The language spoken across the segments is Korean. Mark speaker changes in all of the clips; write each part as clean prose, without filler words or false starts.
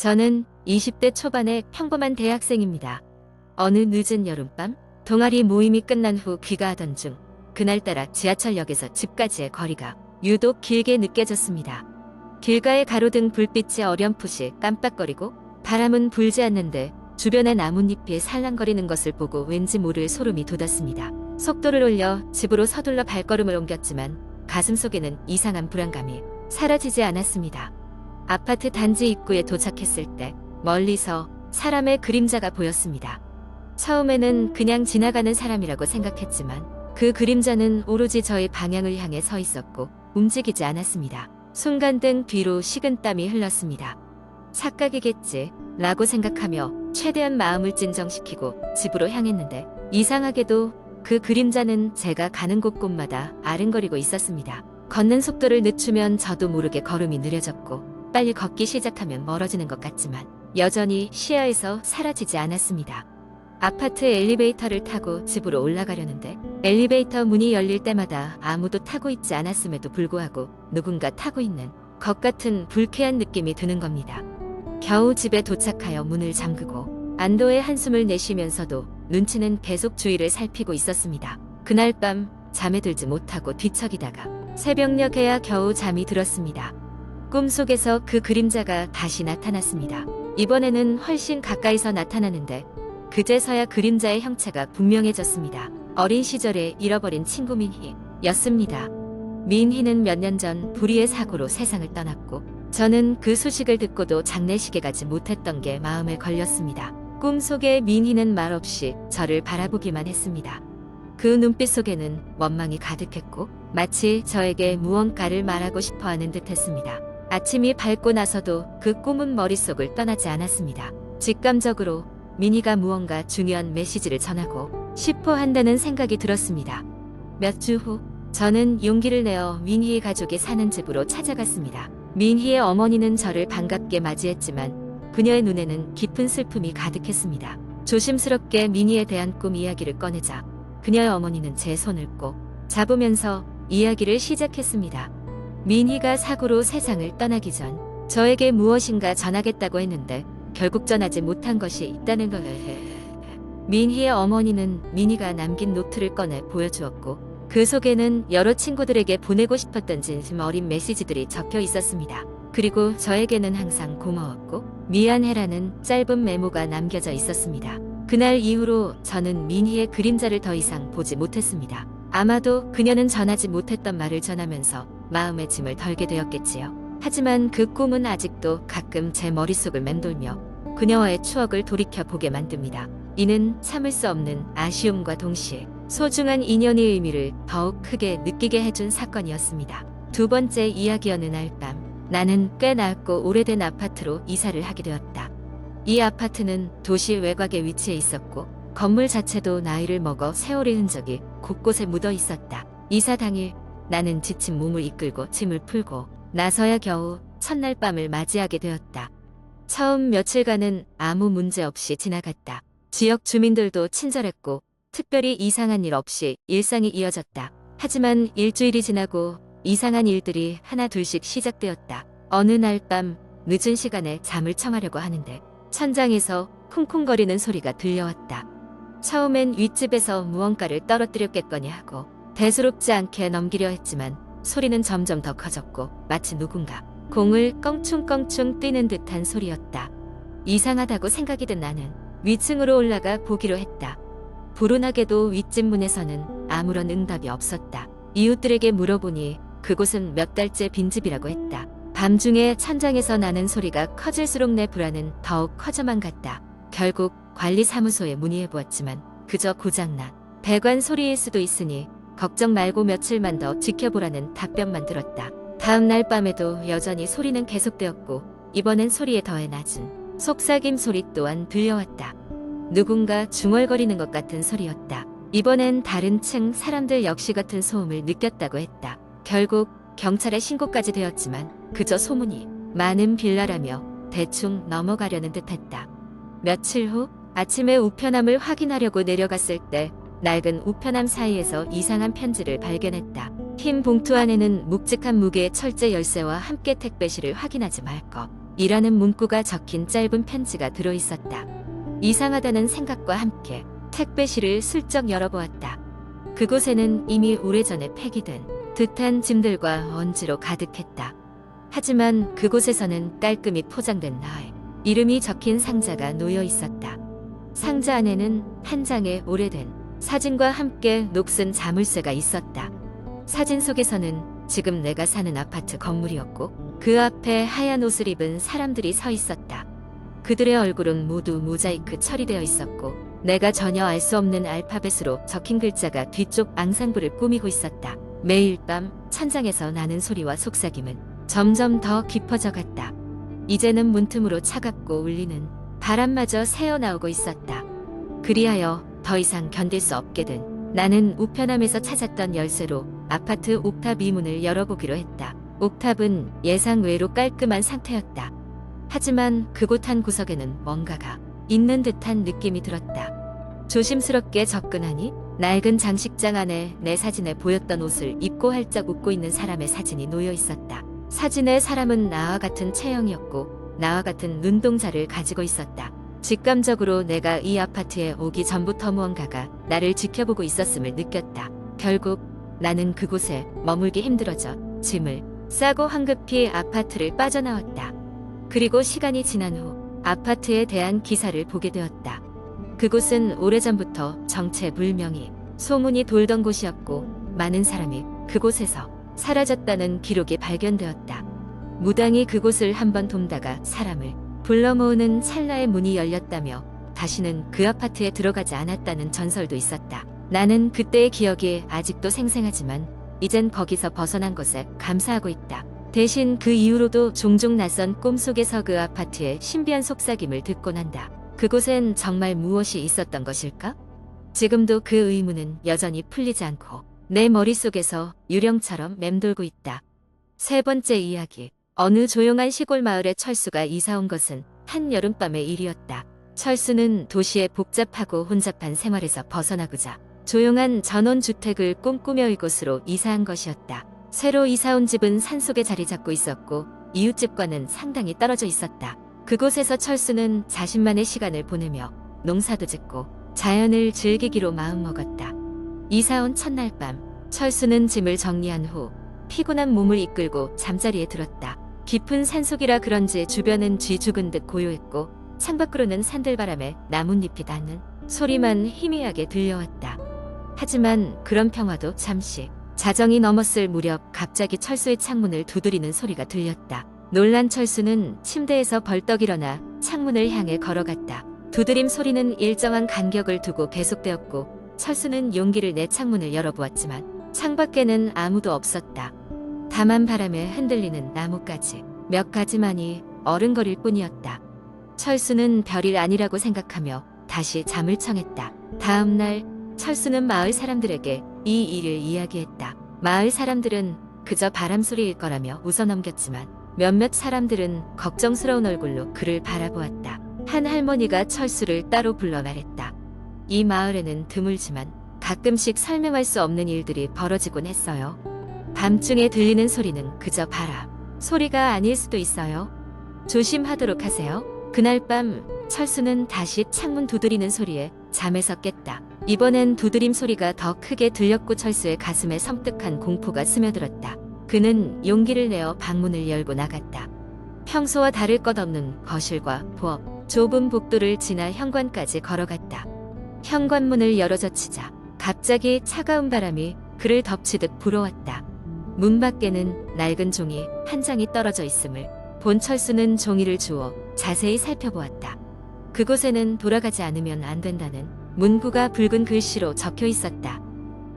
Speaker 1: 저는 20대 초반의 평범한 대학생입니다. 어느 늦은 여름밤, 동아리 모임이 끝난 후 귀가하던 중 그날따라 지하철역에서 집까지의 거리가 유독 길게 느껴졌습니다. 길가의 가로등 불빛이 어렴풋이 깜빡거리고 바람은 불지 않는데 주변의 나뭇잎이 살랑거리는 것을 보고 왠지 모를 소름이 돋았습니다. 속도를 올려 집으로 서둘러 발걸음을 옮겼지만 가슴속에는 이상한 불안감이 사라지지 않았습니다. 아파트 단지 입구에 도착했을 때 멀리서 사람의 그림자가 보였습니다. 처음에는 그냥 지나가는 사람이라고 생각했지만 그 그림자는 오로지 저의 방향을 향해 서 있었고 움직이지 않았습니다. 순간 등 뒤로 식은땀이 흘렀습니다. 착각이겠지 라고 생각하며 최대한 마음을 진정시키고 집으로 향했는데 이상하게도 그 그림자는 제가 가는 곳곳마다 아른거리고 있었습니다. 걷는 속도를 늦추면 저도 모르게 걸음이 느려졌고 빨리 걷기 시작하면 멀어지는 것 같지만 여전히 시야에서 사라지지 않았습니다. 아파트 엘리베이터를 타고 집으로 올라가려는데 엘리베이터 문이 열릴 때마다 아무도 타고 있지 않았음에도 불구하고 누군가 타고 있는 것 같은 불쾌한 느낌이 드는 겁니다. 겨우 집에 도착하여 문을 잠그고 안도의 한숨을 내쉬면서도 눈치는 계속 주위를 살피고 있었습니다. 그날 밤 잠에 들지 못하고 뒤척이다가 새벽녘에야 겨우 잠이 들었습니다. 꿈속에서 그 그림자가 다시 나타났습니다. 이번에는 훨씬 가까이서 나타나는데 그제서야 그림자의 형체가 분명해졌습니다. 어린 시절에 잃어버린 친구 민희였습니다. 민희는 몇 년 전 불의의 사고로 세상을 떠났고 저는 그 소식을 듣고도 장례식에 가지 못했던 게 마음에 걸렸습니다. 꿈속의 민희는 말없이 저를 바라보기만 했습니다. 그 눈빛 속에는 원망이 가득했고 마치 저에게 무언가를 말하고 싶어하는 듯했습니다. 아침이 밝고 나서도 그 꿈은 머릿속을 떠나지 않았습니다. 직감적으로 민희가 무언가 중요한 메시지를 전하고 싶어 한다는 생각이 들었습니다. 몇 주 후 저는 용기를 내어 민희의 가족이 사는 집으로 찾아갔습니다. 민희의 어머니는 저를 반갑게 맞이했지만 그녀의 눈에는 깊은 슬픔이 가득했습니다. 조심스럽게 민희에 대한 꿈 이야기를 꺼내자 그녀의 어머니는 제 손을 꼭 잡으면서 이야기를 시작했습니다. 민희가 사고로 세상을 떠나기 전 저에게 무엇인가 전하겠다고 했는데 결국 전하지 못한 것이 있다는 걸. 민희의 어머니는 민희가 남긴 노트를 꺼내 보여주었고 그 속에는 여러 친구들에게 보내고 싶었던 진심 어린 메시지들이 적혀 있었습니다. 그리고 저에게는 항상 고마웠고 미안해라는 짧은 메모가 남겨져 있었습니다. 그날 이후로 저는 민희의 그림자를 더 이상 보지 못했습니다. 아마도 그녀는 전하지 못했던 말을 전하면서 마음의 짐을 덜게 되었겠지요. 하지만 그 꿈은 아직도 가끔 제 머릿속을 맴돌며 그녀와의 추억을 돌이켜보게 만듭니다. 이는 참을 수 없는 아쉬움과 동시에 소중한 인연의 의미를 더욱 크게 느끼게 해준 사건이었습니다. 두 번째 이야기. 어느 날 밤 나는 꽤 낡고 오래된 아파트로 이사를 하게 되었다. 이 아파트는 도시 외곽에 위치해 있었고 건물 자체도 나이를 먹어 세월의 흔적이 곳곳에 묻어 있었다. 이사 당일 나는 지친 몸을 이끌고 짐을 풀고 나서야 겨우 첫날 밤을 맞이하게 되었다. 처음 며칠간은 아무 문제 없이 지나갔다. 지역 주민들도 친절했고 특별히 이상한 일 없이 일상이 이어졌다. 하지만 일주일이 지나고 이상한 일들이 하나 둘씩 시작되었다. 어느 날 밤 늦은 시간에 잠을 청하려고 하는데 천장에서 쿵쿵거리는 소리가 들려왔다. 처음엔 윗집에서 무언가를 떨어뜨렸겠거니 하고 대수롭지 않게 넘기려 했지만 소리는 점점 더 커졌고 마치 누군가 공을 껑충껑충 뛰는 듯한 소리였다. 이상하다고 생각이 든 나는 위층으로 올라가 보기로 했다. 불운하게도 윗집 문에서는 아무런 응답이 없었다. 이웃들에게 물어보니 그곳은 몇 달째 빈집이라고 했다. 밤중에 천장에서 나는 소리가 커질수록 내 불안은 더욱 커져만 갔다. 결국 관리사무소에 문의해보았지만 그저 고장난 배관 소리일 수도 있으니 걱정 말고 며칠만 더 지켜보라는 답변만 들었다. 다음 날 밤에도 여전히 소리는 계속되었고 이번엔 소리에 더해 낮은 속삭임 소리 또한 들려왔다. 누군가 중얼거리는 것 같은 소리였다. 이번엔 다른 층 사람들 역시 같은 소음을 느꼈다고 했다. 결국 경찰에 신고까지 되었지만 그저 소문이 많은 빌라라며 대충 넘어가려는 듯했다. 며칠 후 아침에 우편함을 확인하려고 내려갔을 때 낡은 우편함 사이에서 이상한 편지를 발견했다. 흰 봉투 안에는 묵직한 무게의 철제 열쇠와 함께 택배실을 확인하지 말 것 이라는 문구가 적힌 짧은 편지가 들어있었다. 이상하다는 생각과 함께 택배실을 슬쩍 열어보았다. 그곳에는 이미 오래전에 폐기된 듯한 짐들과 먼지로 가득했다. 하지만 그곳에서는 깔끔히 포장된 나의 이름이 적힌 상자가 놓여 있었다. 상자 안에는 한 장의 오래된 사진과 함께 녹슨 자물쇠가 있었다. 사진 속에서는 지금 내가 사는 아파트 건물이었고 그 앞에 하얀 옷을 입은 사람들이 서 있었다. 그들의 얼굴은 모두 모자이크 처리되어 있었고 내가 전혀 알 수 없는 알파벳으로 적힌 글자가 뒤쪽 앙상블을 꾸미고 있었다. 매일 밤 천장에서 나는 소리와 속삭임은 점점 더 깊어져 갔다. 이제는 문틈으로 차갑고 울리는 바람마저 새어나오고 있었다. 그리하여 더 이상 견딜 수 없게 된 나는 우편함에서 찾았던 열쇠로 아파트 옥탑 이문을 열어보기로 했다. 옥탑은 예상 외로 깔끔한 상태였다. 하지만 그곳 한 구석에는 뭔가가 있는 듯한 느낌이 들었다. 조심스럽게 접근하니 낡은 장식장 안에 내 사진에 보였던 옷을 입고 활짝 웃고 있는 사람의 사진이 놓여 있었다. 사진의 사람은 나와 같은 체형이었고 나와 같은 눈동자를 가지고 있었다. 직감적으로 내가 이 아파트에 오기 전부터 무언가가 나를 지켜보고 있었음을 느꼈다. 결국 나는 그곳에 머물기 힘들어져 짐을 싸고 황급히 아파트를 빠져나왔다. 그리고 시간이 지난 후 아파트에 대한 기사를 보게 되었다. 그곳은 오래전부터 정체불명의 소문이 돌던 곳이었고 많은 사람이 그곳에서 사라졌다는 기록이 발견되었다. 무당이 그곳을 한번 돕다가 사람을 불러 모으는 찰나에 문이 열렸다며 다시는 그 아파트에 들어가지 않았다는 전설도 있었다. 나는 그때의 기억이 아직도 생생하지만 이젠 거기서 벗어난 것에 감사하고 있다. 대신 그 이후로도 종종 낯선 꿈속에서 그 아파트의 신비한 속삭임을 듣곤 한다. 그곳엔 정말 무엇이 있었던 것일까? 지금도 그 의문은 여전히 풀리지 않고 내 머릿속에서 유령처럼 맴돌고 있다. 세 번째 이야기. 어느 조용한 시골 마을에 철수가 이사 온 것은 한 여름밤의 일이었다. 철수는 도시의 복잡하고 혼잡한 생활에서 벗어나고자 조용한 전원주택을 꿈꾸며 이곳으로 이사한 것이었다. 새로 이사 온 집은 산속에 자리 잡고 있었고 이웃집과는 상당히 떨어져 있었다. 그곳에서 철수는 자신만의 시간을 보내며 농사도 짓고 자연을 즐기기로 마음먹었다. 이사 온 첫날 밤 철수는 짐을 정리한 후 피곤한 몸을 이끌고 잠자리에 들었다. 깊은 산속이라 그런지 주변은 쥐 죽은 듯 고요했고 창밖으로는 산들바람에 나뭇잎이 닿는 소리만 희미하게 들려왔다. 하지만 그런 평화도 잠시. 자정이 넘었을 무렵 갑자기 철수의 창문을 두드리는 소리가 들렸다. 놀란 철수는 침대에서 벌떡 일어나 창문을 향해 걸어갔다. 두드림 소리는 일정한 간격을 두고 계속되었고 철수는 용기를 내 창문을 열어보았지만 창밖에는 아무도 없었다. 다만 바람에 흔들리는 나뭇가지 몇 가지만이 어른거릴 뿐이었다. 철수는 별일 아니라고 생각하며 다시 잠을 청했다. 다음 날 철수는 마을 사람들에게 이 일을 이야기했다. 마을 사람들은 그저 바람 소리일 거라며 웃어넘겼지만 몇몇 사람들은 걱정스러운 얼굴로 그를 바라보았다. 한 할머니가 철수를 따로 불러 말했다. 이 마을에는 드물지만 가끔씩 설명할 수 없는 일들이 벌어지곤 했어요. 밤중에 들리는 소리는 그저 바람 소리가 아닐 수도 있어요. 조심하도록 하세요. 그날 밤 철수는 다시 창문 두드리는 소리에 잠에서 깼다. 이번엔 두드림 소리가 더 크게 들렸고 철수의 가슴에 섬뜩한 공포가 스며들었다. 그는 용기를 내어 방문을 열고 나갔다. 평소와 다를 것 없는 거실과 부엌, 좁은 복도를 지나 현관까지 걸어갔다. 현관문을 열어젖히자 갑자기 차가운 바람이 그를 덮치듯 불어왔다. 문 밖에는 낡은 종이 한 장이 떨어져 있음을 본 철수는 종이를 주워 자세히 살펴보았다. 그곳에는 돌아가지 않으면 안 된다는 문구가 붉은 글씨로 적혀 있었다.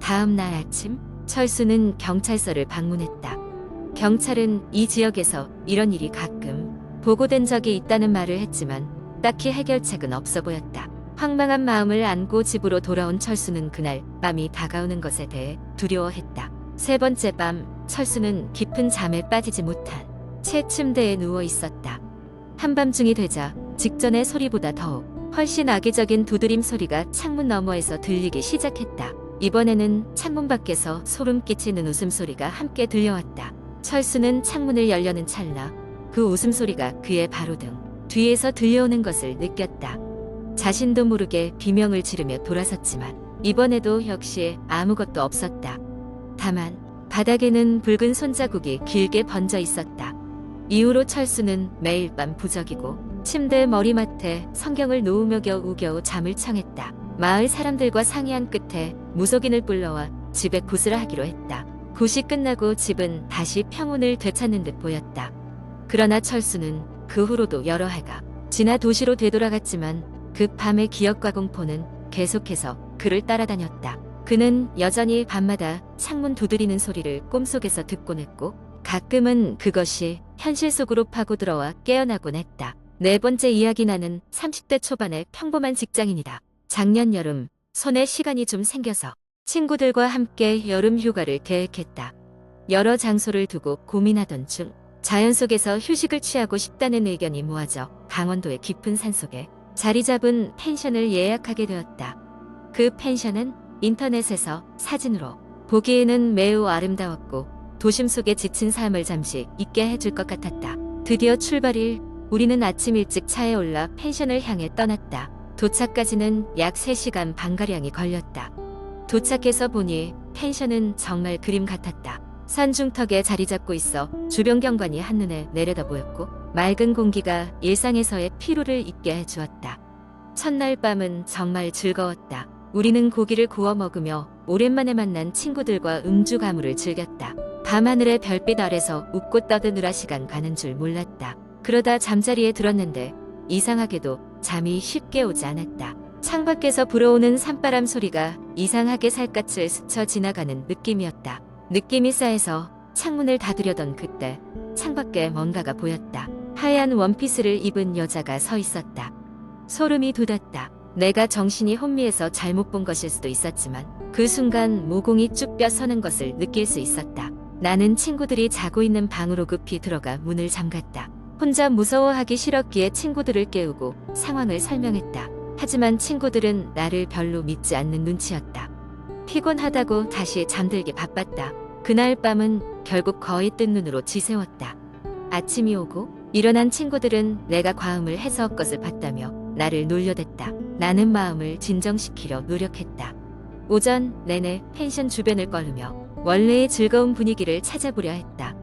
Speaker 1: 다음 날 아침 철수는 경찰서를 방문했다. 경찰은 이 지역에서 이런 일이 가끔 보고된 적이 있다는 말을 했지만 딱히 해결책은 없어 보였다. 황망한 마음을 안고 집으로 돌아온 철수는 그날 밤이 다가오는 것에 대해 두려워했다. 세 번째 밤 철수는 깊은 잠에 빠지지 못한 채 침대에 누워 있었다. 한밤중이 되자 직전의 소리보다 더욱 훨씬 악의적인 두드림 소리가 창문 너머에서 들리기 시작했다. 이번에는 창문 밖에서 소름 끼치는 웃음소리가 함께 들려왔다. 철수는 창문을 열려는 찰나 그 웃음소리가 그의 바로 등 뒤에서 들려오는 것을 느꼈다. 자신도 모르게 비명을 지르며 돌아섰지만 이번에도 역시 아무것도 없었다. 다만 바닥에는 붉은 손자국이 길게 번져 있었다. 이후로 철수는 매일 밤 부적이고 침대 머리맡에 성경을 놓으며 겨우겨우 잠을 청했다. 마을 사람들과 상의한 끝에 무속인을 불러와 집에 굿을 하기로 했다. 굿이 끝나고 집은 다시 평온을 되찾는 듯 보였다. 그러나 철수는 그 후로도 여러 해가 지나 도시로 되돌아갔지만 그 밤의 기억과 공포는 계속해서 그를 따라다녔다. 그는 여전히 밤마다 창문 두드리는 소리를 꿈속에서 듣곤 했고 가끔은 그것이 현실 속으로 파고들어와 깨어나곤 했다. 네 번째 이야기. 나는 30대 초반의 평범한 직장인이다. 작년 여름 손에 시간이 좀 생겨서 친구들과 함께 여름 휴가를 계획했다. 여러 장소를 두고 고민하던 중 자연 속에서 휴식을 취하고 싶다는 의견이 모아져 강원도의 깊은 산속에 자리 잡은 펜션을 예약하게 되었다. 그 펜션은 인터넷에서 사진으로 보기에는 매우 아름다웠고 도심 속의 지친 삶을 잠시 잊게 해줄 것 같았다. 드디어 출발일, 우리는 아침 일찍 차에 올라 펜션을 향해 떠났다. 도착까지는 약 3시간 반가량이 걸렸다. 도착해서 보니 펜션은 정말 그림 같았다. 산중턱에 자리 잡고 있어 주변 경관이 한눈에 내려다 보였고 맑은 공기가 일상에서의 피로를 잊게 해주었다. 첫날 밤은 정말 즐거웠다. 우리는 고기를 구워 먹으며 오랜만에 만난 친구들과 음주 가무를 즐겼다. 밤하늘의 별빛 아래서 웃고 떠드느라 시간 가는 줄 몰랐다. 그러다 잠자리에 들었는데 이상하게도 잠이 쉽게 오지 않았다. 창밖에서 불어오는 산바람 소리가 이상하게 살갗을 스쳐 지나가는 느낌이었다. 느낌이 쌓여서 창문을 닫으려던 그때 창밖에 뭔가가 보였다. 하얀 원피스를 입은 여자가 서 있었다. 소름이 돋았다. 내가 정신이 혼미해서 잘못 본 것일 수도 있었지만 그 순간 모공이 쭉 뼈서는 것을 느낄 수 있었다. 나는 친구들이 자고 있는 방으로 급히 들어가 문을 잠갔다. 혼자 무서워하기 싫었기에 친구들을 깨우고 상황을 설명했다. 하지만 친구들은 나를 별로 믿지 않는 눈치였다. 피곤하다고 다시 잠들기 바빴다. 그날 밤은 결국 거의 뜬 눈으로 지새웠다. 아침이 오고 일어난 친구들은 내가 과음을 해서 엊것을 봤다며 나를 놀려댔다. 나는 마음을 진정시키려 노력했다. 오전 내내 펜션 주변을 걸으며 원래의 즐거운 분위기를 찾아보려 했다.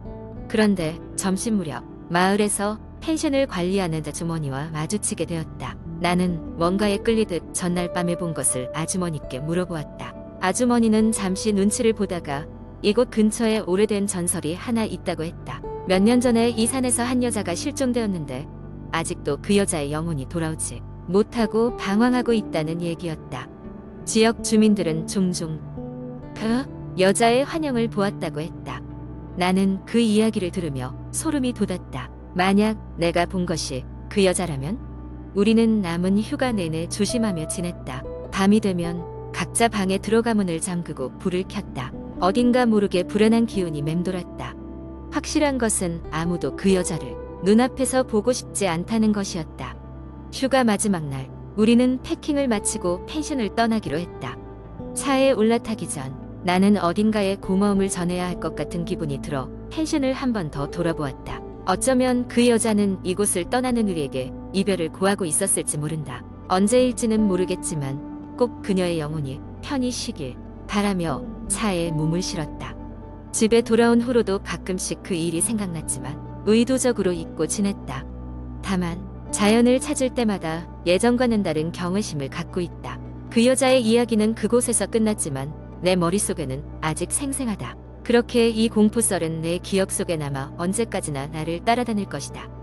Speaker 1: 그런데 점심 무렵 마을에서 펜션을 관리하는 아주머니와 마주치게 되었다. 나는 뭔가에 끌리듯 전날 밤에 본 것을 아주머니께 물어보았다. 아주머니는 잠시 눈치를 보다가 이곳 근처에 오래된 전설이 하나 있다고 했다. 몇 년 전에 이 산에서 한 여자가 실종되었는데 아직도 그 여자의 영혼이 돌아오지 못하고 방황하고 있다는 얘기였다. 지역 주민들은 종종 그 여자의 환영을 보았다고 했다. 나는 그 이야기를 들으며 소름이 돋았다. 만약 내가 본 것이 그 여자라면? 우리는 남은 휴가 내내 조심하며 지냈다. 밤이 되면 각자 방에 들어가 문을 잠그고 불을 켰다. 어딘가 모르게 불안한 기운이 맴돌았다. 확실한 것은 아무도 그 여자를 눈앞에서 보고 싶지 않다는 것이었다. 휴가 마지막 날, 우리는 패킹을 마치고 펜션을 떠나기로 했다. 차에 올라타기 전 나는 어딘가에 고마움을 전해야 할 것 같은 기분이 들어 펜션을 한 번 더 돌아보았다. 어쩌면 그 여자는 이곳을 떠나는 우리에게 이별을 고하고 있었을지 모른다. 언제일지는 모르겠지만 꼭 그녀의 영혼이 편히 쉬길 바라며 차에 몸을 실었다. 집에 돌아온 후로도 가끔씩 그 일이 생각났지만 의도적으로 잊고 지냈다. 다만 자연을 찾을 때마다 예전과는 다른 경외심을 갖고 있다. 그 여자의 이야기는 그곳에서 끝났지만 내 머릿속에는 아직 생생하다. 그렇게 이 공포 썰은 내 기억 속에 남아 언제까지나 나를 따라다닐 것이다.